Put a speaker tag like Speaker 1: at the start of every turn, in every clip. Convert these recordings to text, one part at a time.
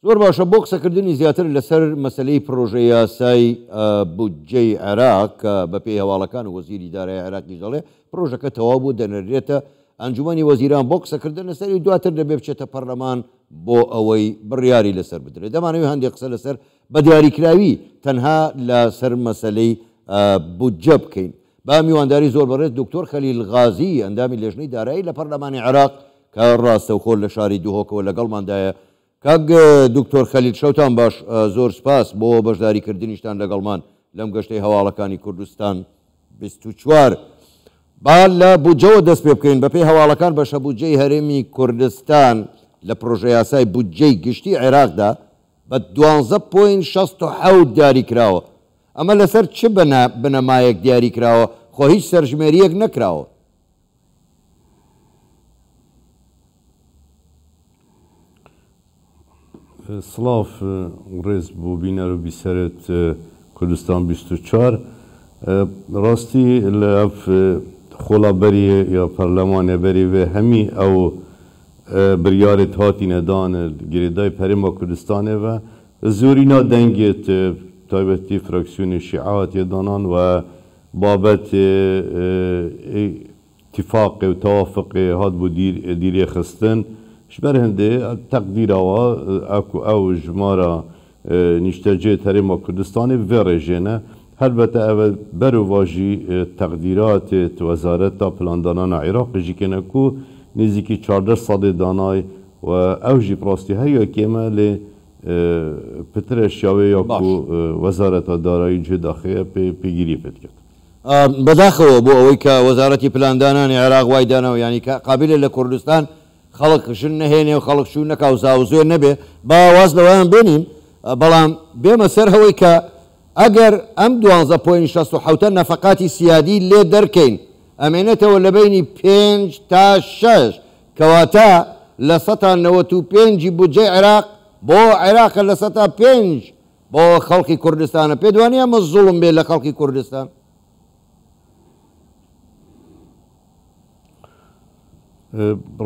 Speaker 1: زۆر باشە بۆ قسەکردنی زیاتر لەسەر مەسلەی پرۆژەی یاسای بودجەی عێراق کە بە پێی هەواڵەکان و وەزیری دارایی عێراقی دەڵێ پرۆژەکە تەواو بوو دەنێرێتە ئەنجومەنی وەزیران بۆ قسەکردن لەسەری دواتر دەبێ بچێتە پەرلەمان بۆ ئەوەی بڕیاری لەسەر بدرێت. دەمانەوێت هەندێک قسە لەسەر بە دیاریکراوی تەنها لەسەر مەسلەی بودجە بکەین. با میوانداری زۆر بەڕێز دکتۆر خەلیل غازی ئەندامی لێژنەی دارایی لە پەرلەمانی عێراق کە ڕاستەوخۆ لە شاری دوهۆکەوە لەگەڵماندایە. کاک دکتۆر خەلیل شەوتان باش، زۆر سپاس بۆ بەشداریکردنیشتان لەگەڵمان لەم گەشتەی هەواڵەکانی کوردستان 24. با لە بودجەوە دەست پێ بکەین. بە پێی هەواڵەکان بەشە بودجەی هەرێمی کوردستان لە پرۆژە یاسای بودجەی گشتی عێراقدا بە 12.67 دیاری کراوە. ئەمە لەسەر چ بنەمایەک دیاری کراوە؟ خۆ هیچ سەرژمێریەک نەکراوە.
Speaker 2: سلااف ڕێز بوو بینەر و بیسەرت کوردستان 24 ڕاستی لە خۆڵابەری یا پەرلەمانە بەری وێ هەمی ئەو بریارێت هاتینەدان گرێدای پەرێما کوردستانێ و زۆرینا دەنگێت تایبەتی فراکسیۆنی شیعاتێ دانان و بابەت اتفاقی و توافقی هات بوو دیرێ خستن شبر هەندێ تەقدیرەوە ئەو ژمارە نیشتەجێ هەرێما کوردستانی vê rêjêne helbete ev berûvajî teqdîratê Wezareta Plandana Iraqê jî kene ku nêzîkî 14 salê danay û ew jî rastî heyekê me lê pitir eşyawê ya ku Wezareta Darayî cê daxeye pêgirî pê diket.
Speaker 1: بەداخەوە بۆ ئەوەی کە وەزارەتی پلاندانانی عێراق وای دانەوە ینی قابلە لە کوردستان خەڵکشن نەهێنێ و خەڵکشوو نەکاو زاوزێ نەبێ باواز لەوەیان بێنین بەڵام بێمە سەر هەوەی کە ئەگەر ئەم 12.67 نەفقاتی سیادی لێ دەرکەین ئەمێنێتەوە لە بینی 5 تا 6 کەواتە لە 95 بودجەی عێراق بۆ عێراقە لە 5 بۆ خەڵکی کوردستانە پێ دوانێ ئەمە زوڵم بێ لە خەڵکی کوردستان.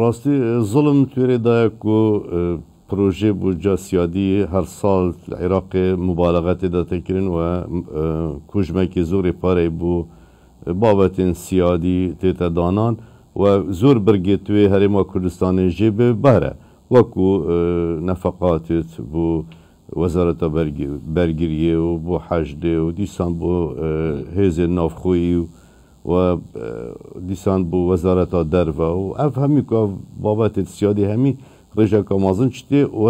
Speaker 2: ڕاستی زڵم توێرێدایە و پرۆژێ بودجە سیادی هەر ساڵ عێراقێ مبالغەتێ دەتەکردن و کوژمێکی زۆری پارەی بوو بابەتین سیادی تێتە دانان و زۆر بەرگێتوێ هەرێما کوردستانی ژێ بێ بەرە وەکو نەفقاتێت بوو وەزارەتە بەرگریە و بۆ حەجدێ و دیسان بۆ هێزێ ناوخۆیی و دیسان بوو وەزارەتا دەرڤە و ئەف هەمی بابەتێت سیادی هەمی ڕێژەکە مازن شتێ و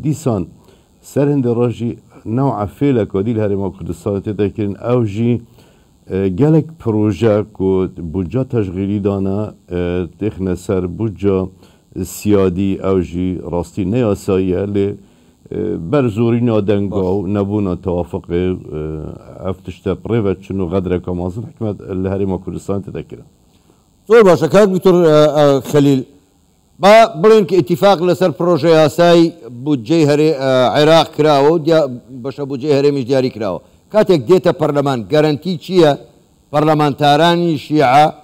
Speaker 2: دیسان سەر هەندێ ڕۆژی نەوعە فێلەکە دیل هەرێما کوردستان تێدەکردن ئەو ژی gelek proje ku budca teşgîlî dane texne ser budca siyadî ew jî rastî neyasayiye lê ber zorîna dengaw nebûna tewafiqê ev tişte prêve çin û gedreka mezin hikmet li Herêma Kurdistanê têdekirin.
Speaker 1: Zor başa kak Dr. Xelîl ba bilin ki ittifaq li ser proje yasayî budceyê Iraq kirawe başa budceyê herêmî diyarî kirawe. Katek dête parleman garantî çi ye parlamentaranî şîa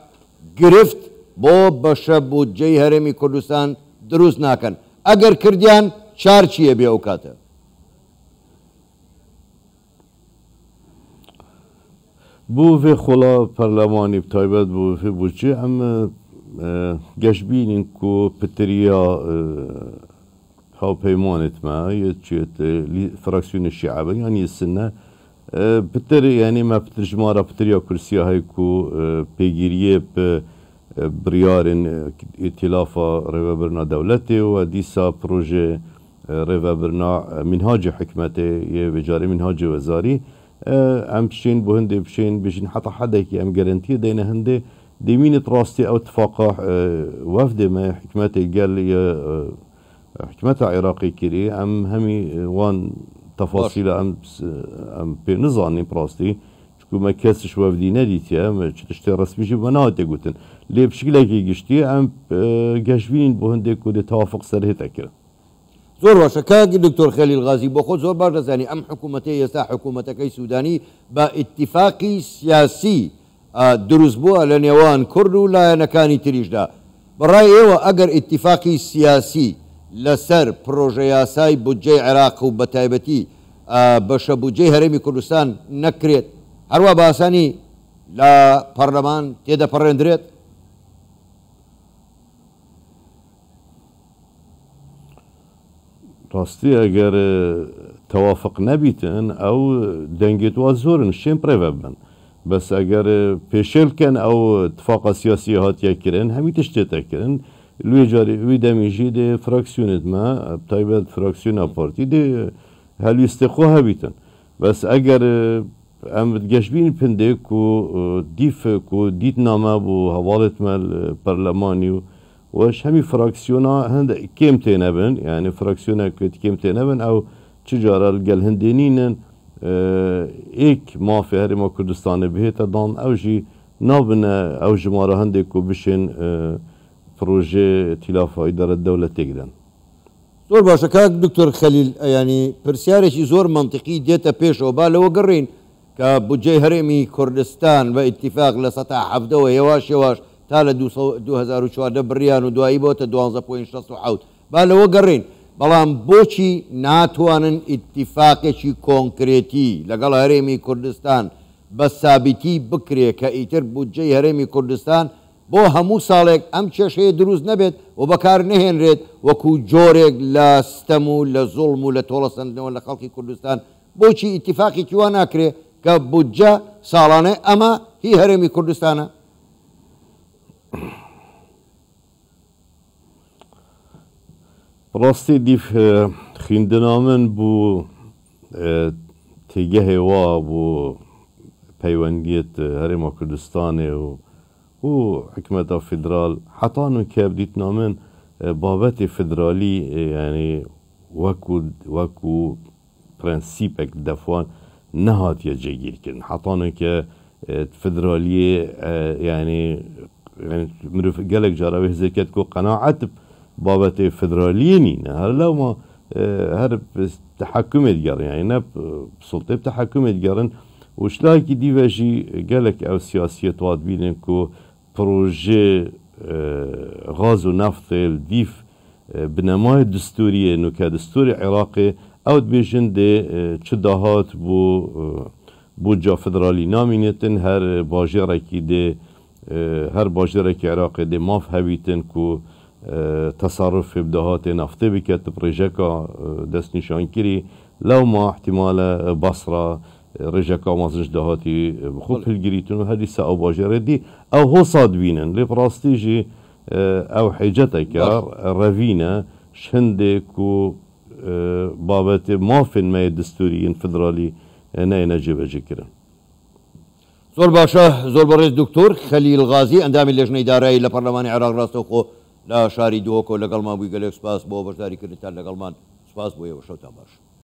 Speaker 1: girift bo başa budceyê herêmî Kurdistan dirûst nakin. Eger kirdiyan çar çi ye bê ew kate?
Speaker 2: بوو vê xola perlemanî taybet bû vê budcê em geşbînin ku pitiriya hawpeymanê me yê çêt fraksiyonê şîa be yanî sinne pitir yanî me pitir ji mara pitiriya kursiya hey ku pêgiriyê bi biryarên îtîlafa rêvebirina dewletê we dîsa proje rêvebirina minhacê hikmetê yê vêcarê minhacê wezarî em pişên bu hindê pişên bêjin heta hedekî em garantiye deyne hindê demînit rastî ew tifaqa wefdê me hikmetê gel ya hikmeta Iraqê kirî em hemî wan tefasîla em pê nizanîn rastî çikû me kes ji wefdî nedîtiye me çi tiştê resmî jî we nehate gotin lê pişkilekî giştî em geşbînin bu hindê ku dê tewafiq serhête kirin.
Speaker 1: زۆر باشە کاگی دکتۆر خەلیل غازی بۆ خۆ زۆر باش دەزانی ئەم حکوومەتەی ئێستا حکوومەتەکەی سوودانی بە ئیتیفاقی سیاسی دروست بووە لە نێوان کورد و لایەنەکانی تریشدا. بەڕای ئێوە ئەگەر ئیتیفاقی سیاسی لەسەر پرۆژە یاسای بودجەی عێراق و بە تایبەتی بەشە بودجەی هەرێمی کوردستان نەکرێت هەروە بە ئاسانی لە پەرلەمان تێدەپەڕێندرێت؟
Speaker 2: ڕاستی ئەگەر تەوافق نەبیتن ئەو دەنگێت وا زۆرن شێن پرێڤە بن بەس ئەگەر پێشێلکەن ئەو اتفاقا سیاسی هاتیەکردن هەمی تشتێتەکردن لێ جارێ وی دەمیژی دێ فراکسیونتمە تایبەت فراکسیۆنا پارتی دێ هەلویستێ خۆ هەبیتن بەس ئەگەر ئەم گەشتبین پندێک و دیفک و دیتنامە بۆ هەواڵێتمە پەرلەمانی و وش هەمی فراکسیۆنا هەندە کێم تێنەبن یعنی فراکسیۆنەکەت کێم تێنەبن ئەو چ جارە گەل هەندێنینن ئێک مافی هەرێما کوردستانە بهێتە دان ئەو ژی نابنە ئەو ژمارە هەندێک و بشێن پرۆژێ تیلافە ئیدارە دەوڵەتێکدەن.
Speaker 1: زۆر باشە کاک دکتۆر خەلیل ینی پرسیارێکی زۆر منطقی دێتە پێشەوە با لەوە گەڕین کە بودجەی هەرێمی کوردستان بە ئیتیفاق لە 1970ەوە هێواش تا لە 2014 بڕیان و دوایی بۆتە 12.67 با لەوە گەڕین بەڵام بۆچی ناتوانن ئیتیفاقێکی کۆنکرێتی لەگەڵ هەرێمی کوردستان بە سابیتی بکرێ کە ئیتر بودجەی هەرێمی کوردستان بۆ هەموو ساڵێک ئەم کێشەیە دروست نەبێت و بەکار نەهێنرێت وەکو جۆرێک لە ستەم و لە زوڵم و لە تۆڵەسەندنەوە لە خەڵکی کوردستان بۆچی ئیتیفاقێکی وا ناکرێت کە بودجە ساڵانە ئەمە هی هەرێمی کوردستانە؟
Speaker 2: ڕاستی دیف خوێندنا من بوو تێگەهێوا بۆ پەیوەندیت هەرێما کوردستانێ و حکومەتا فیدرال حتان و کە بدیتنا من بابەتی فیدرالی یعنی وەکو پرەنسیپێک دەفوان نەهاتیە جێگیرکردن حتان و کە فیدرالیە یعنی مرۆڤ gelek cara wê hêzeket ku qenaet babetê federaliyê nîne her lewma her tehekûmê digerin yani ne sultê tehekûmê digerin û şilahekî dîve jî gelek ew siyasiyet wat bînin ku projê gaz û neftê dîf bi nemayê distûriyê nûke distûrê Iraqê ew dibêjin dê çi dahat bûca federalî namînetin her bajêrekî dê her bajêrekî Iraqê dê maf hevîtin ku tasarrufê bi dehatê neftê bike ti rêjeka destnîşankirî lewma ihtimale Basra rêjeka mazinj dehatî bi xwe pilgirîtin û her dîsa ew bajêrê dî ew hosa dibînin lê bi rastî jî ew hêceteke revîne ji hindê ku babetê mafên me yê distûrî yên federalî neyêne cêvecêkirin.
Speaker 1: زۆر باشە زۆر بەڕێز دکتۆر خەلیل غازی ئەندامی لێژنەی دارایی لە پەرلەمانی عێراق ڕاستەوخۆ لە شاری دووەکۆ لەگەڵمان بووی گەلێک سپاس بۆ بەشداریکردنتان لەگەڵمان سپاس بۆ ئێوە شەوتان باش.